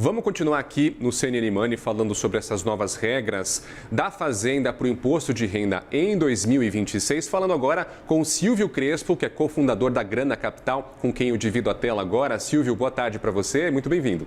Vamos continuar aqui no CNN Money falando sobre essas novas regras da Fazenda para o Imposto de Renda em 2026. Falando agora com o Silvio Crespo, que é cofundador da Grana Capital, com quem eu divido a tela agora. Silvio, boa tarde para você, muito bem-vindo.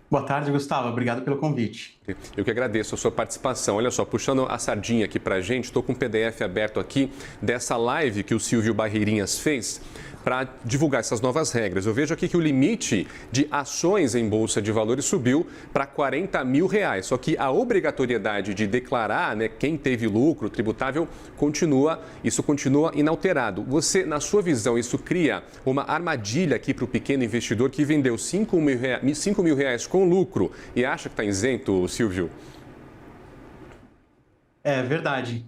Boa tarde, Gustavo. Obrigado pelo convite. Eu que agradeço a sua participação. Olha só, puxando a sardinha aqui para a gente, estou com um PDF aberto aqui dessa live que o Silvio Barreirinhas fez para divulgar essas novas regras. Eu vejo aqui que o limite de ações em Bolsa de Valores subiu para R$40 mil. Só que a obrigatoriedade de declarar, quem teve lucro tributável isso continua inalterado. Você, na sua visão, isso cria uma armadilha aqui para o pequeno investidor que vendeu R$5 mil com lucro e acha que está isento, Silvio? É verdade.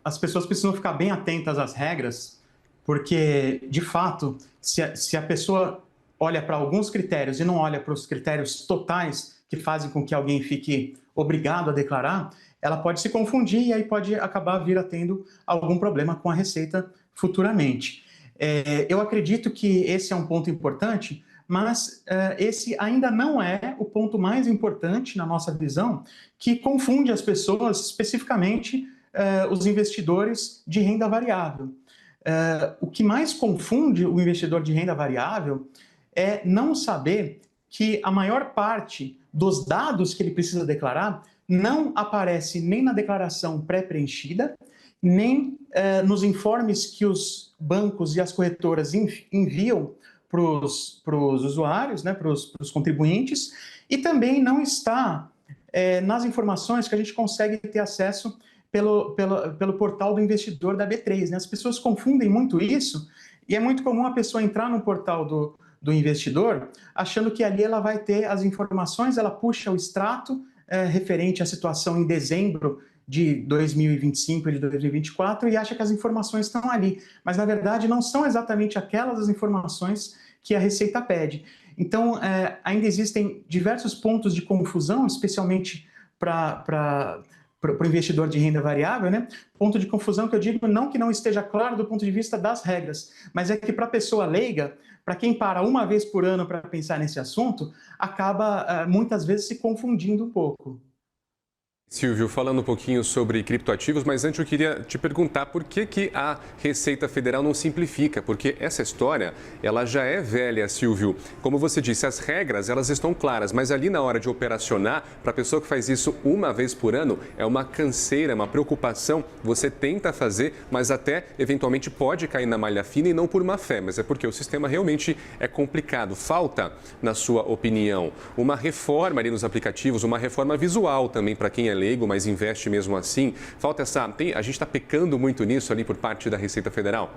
As pessoas precisam ficar bem atentas às regras, porque, de fato, se a pessoa olha para alguns critérios e não olha para os critérios totais que fazem com que alguém fique obrigado a declarar, ela pode se confundir e aí pode acabar vir a tendo algum problema com a Receita futuramente. Eu acredito que esse é um ponto importante, mas esse ainda não é o ponto mais importante na nossa visão, que confunde as pessoas, especificamente os investidores de renda variável. O que mais confunde o investidor de renda variável é não saber que a maior parte dos dados que ele precisa declarar não aparece nem na declaração pré-preenchida, nem nos informes que os bancos e as corretoras enviam para os usuários, para os contribuintes, e também não está nas informações que a gente consegue ter acesso pelo portal do investidor da B3. As pessoas confundem muito isso e é muito comum a pessoa entrar no portal do investidor achando que ali ela vai ter as informações, ela puxa o extrato referente à situação em dezembro de 2025 e de 2024 e acha que as informações estão ali. Mas, na verdade, não são exatamente aquelas as informações que a Receita pede. Então, ainda existem diversos pontos de confusão, especialmente para o investidor de renda variável, Ponto de confusão que eu digo não que não esteja claro do ponto de vista das regras, mas é que para a pessoa leiga, para quem para uma vez por ano para pensar nesse assunto, acaba muitas vezes se confundindo um pouco. Silvio, falando um pouquinho sobre criptoativos, mas antes eu queria te perguntar por que a Receita Federal não simplifica, porque essa história, ela já é velha, Silvio. Como você disse, as regras, elas estão claras, mas ali na hora de operacionar, para a pessoa que faz isso uma vez por ano, é uma canseira, uma preocupação. Você tenta fazer, mas até eventualmente pode cair na malha fina e não por má fé, mas é porque o sistema realmente é complicado. Falta, na sua opinião, uma reforma ali nos aplicativos, uma reforma visual também para quem é leigo, mas investe mesmo assim. Falta a gente está pecando muito nisso ali por parte da Receita Federal?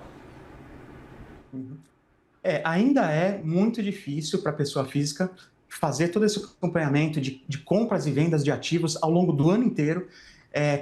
Ainda é muito difícil para a pessoa física fazer todo esse acompanhamento de compras e vendas de ativos ao longo do ano inteiro,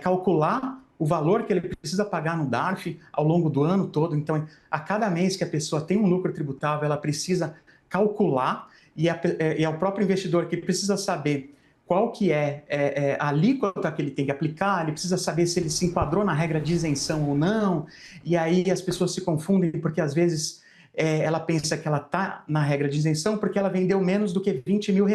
calcular o valor que ele precisa pagar no DARF ao longo do ano todo. Então, a cada mês que a pessoa tem um lucro tributável, ela precisa calcular e é o próprio investidor que precisa saber qual que é a alíquota que ele tem que aplicar, ele precisa saber se ele se enquadrou na regra de isenção ou não, e aí as pessoas se confundem porque às vezes ela pensa que ela está na regra de isenção porque ela vendeu menos do que R$20 mil,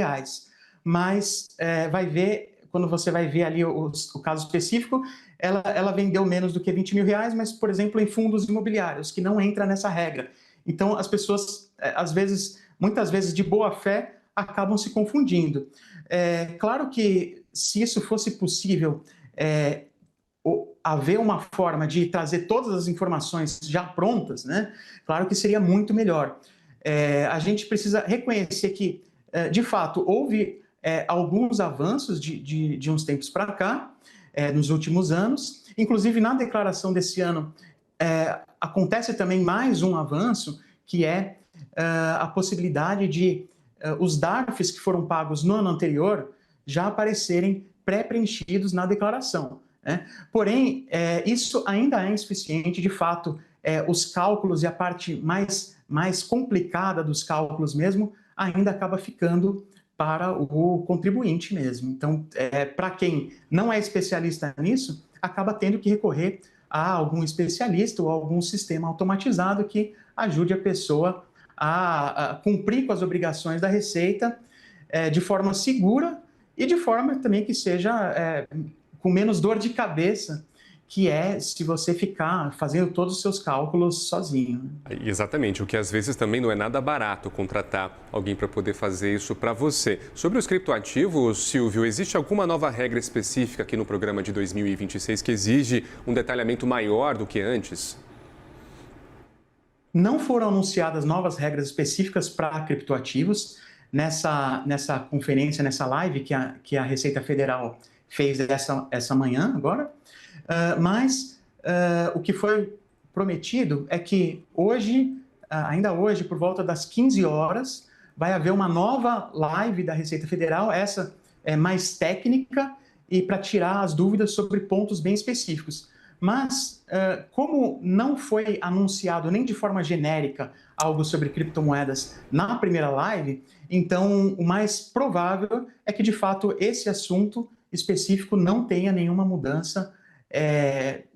mas vai ver, quando você vai ver ali o caso específico, ela vendeu menos do que R$20 mil, mas, por exemplo, em fundos imobiliários, que não entra nessa regra. Então, as pessoas, muitas vezes, de boa fé, acabam se confundindo. Claro que, se isso fosse possível, haver uma forma de trazer todas as informações já prontas, claro que seria muito melhor. A gente precisa reconhecer que, de fato, houve alguns avanços de uns tempos para cá, nos últimos anos. Inclusive, na declaração desse ano, acontece também mais um avanço, que é a possibilidade de os DARFs que foram pagos no ano anterior já aparecerem pré-preenchidos na declaração. Porém, isso ainda é insuficiente. De fato, os cálculos e a parte mais complicada dos cálculos mesmo ainda acaba ficando para o contribuinte mesmo. Então, para quem não é especialista nisso, acaba tendo que recorrer a algum especialista ou a algum sistema automatizado que ajude a pessoa a cumprir com as obrigações da Receita de forma segura e de forma também que seja com menos dor de cabeça, que é se você ficar fazendo todos os seus cálculos sozinho. Exatamente, o que às vezes também não é nada barato contratar alguém para poder fazer isso para você. Sobre os criptoativos, Silvio, existe alguma nova regra específica aqui no programa de 2026 que exige um detalhamento maior do que antes? Não foram anunciadas novas regras específicas para criptoativos. Nessa conferência, nessa live que a Receita Federal fez essa manhã agora, mas o que foi prometido é que hoje, ainda hoje, por volta das 15 horas, vai haver uma nova live da Receita Federal, essa é mais técnica e para tirar as dúvidas sobre pontos bem específicos. Mas, como não foi anunciado nem de forma genérica algo sobre criptomoedas na primeira live, então o mais provável é que, de fato, esse assunto específico não tenha nenhuma mudança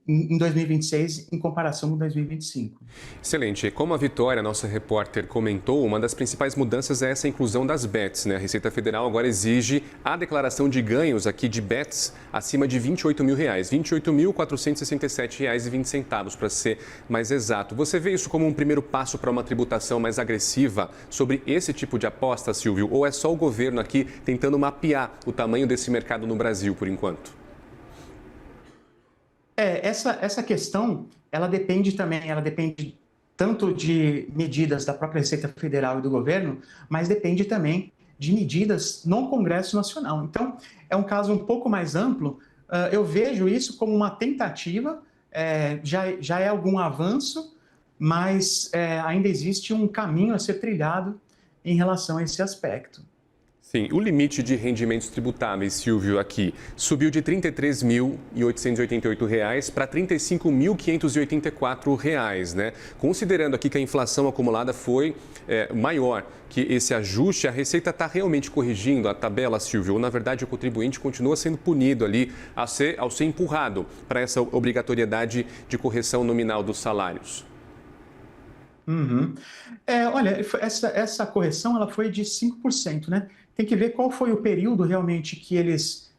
em 2026 em comparação com 2025. Excelente. Como a Vitória, nossa repórter, comentou, uma das principais mudanças é essa inclusão das bets, né? A Receita Federal agora exige a declaração de ganhos aqui de bets acima de R$ 28.000, R$ 28.467,20 para ser mais exato. Você vê isso como um primeiro passo para uma tributação mais agressiva sobre esse tipo de aposta, Silvio? Ou é só o governo aqui tentando mapear o tamanho desse mercado no Brasil, por enquanto? Essa questão, ela depende tanto de medidas da própria Receita Federal e do governo, mas depende também de medidas no Congresso Nacional. Então, é um caso um pouco mais amplo. Eu vejo isso como uma tentativa, já é algum avanço, mas ainda existe um caminho a ser trilhado em relação a esse aspecto. Sim, o limite de rendimentos tributáveis, Silvio, aqui subiu de R$ 33.888 para R$ 35.584, né? Considerando aqui que a inflação acumulada foi maior que esse ajuste, a Receita está realmente corrigindo a tabela, Silvio? Ou, na verdade, o contribuinte continua sendo punido ali ao ser empurrado para essa obrigatoriedade de correção nominal dos salários? Uhum. Olha, essa correção ela foi de 5%, né? Tem que ver qual foi o período realmente que eles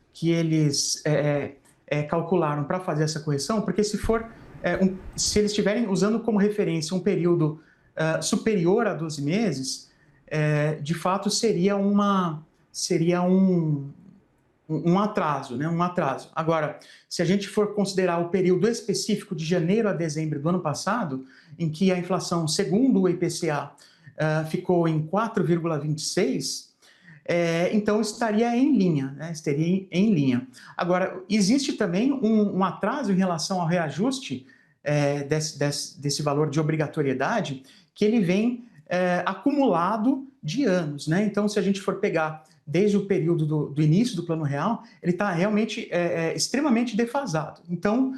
calcularam para fazer essa correção, porque se eles estiverem usando como referência um período superior a 12 meses, de fato seria um atraso, né? Um atraso. Agora, se a gente for considerar o período específico de janeiro a dezembro do ano passado, em que a inflação, segundo o IPCA, ficou em 4,26%, então estaria em linha, né? Estaria em linha. Agora, existe também um atraso em relação ao reajuste desse valor de obrigatoriedade, que ele vem acumulado de anos, né? Então, se a gente for pegar desde o período do início do Plano Real, ele está realmente extremamente defasado. Então,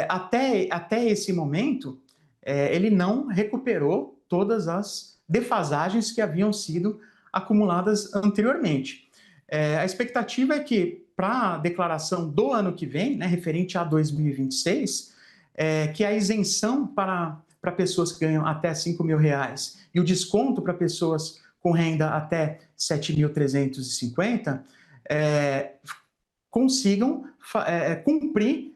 até esse momento, ele não recuperou todas as defasagens que haviam sido acumuladas anteriormente. A expectativa é que, para a declaração do ano que vem, né, referente a 2026, que a isenção para pessoas que ganham até R$ 5.000 e o desconto para pessoas com renda até R$ 7.350 consigam cumprir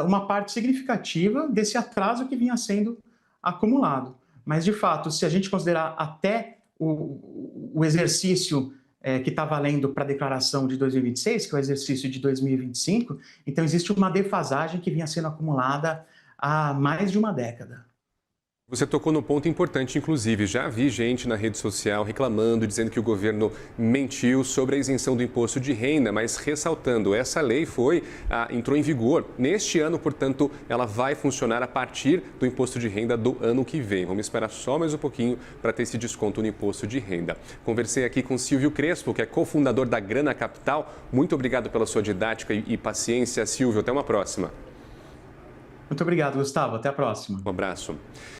uma parte significativa desse atraso que vinha sendo acumulado. Mas, de fato, se a gente considerar até o exercício que está valendo para a declaração de 2026, que é o exercício de 2025, então existe uma defasagem que vinha sendo acumulada há mais de uma década. Você tocou no ponto importante, inclusive. Já vi gente na rede social reclamando, dizendo que o governo mentiu sobre a isenção do imposto de renda, mas ressaltando, essa lei entrou em vigor neste ano, portanto, ela vai funcionar a partir do imposto de renda do ano que vem. Vamos esperar só mais um pouquinho para ter esse desconto no imposto de renda. Conversei aqui com Silvio Crespo, que é cofundador da Grana Capital. Muito obrigado pela sua didática e paciência, Silvio. Até uma próxima. Muito obrigado, Gustavo. Até a próxima. Um abraço.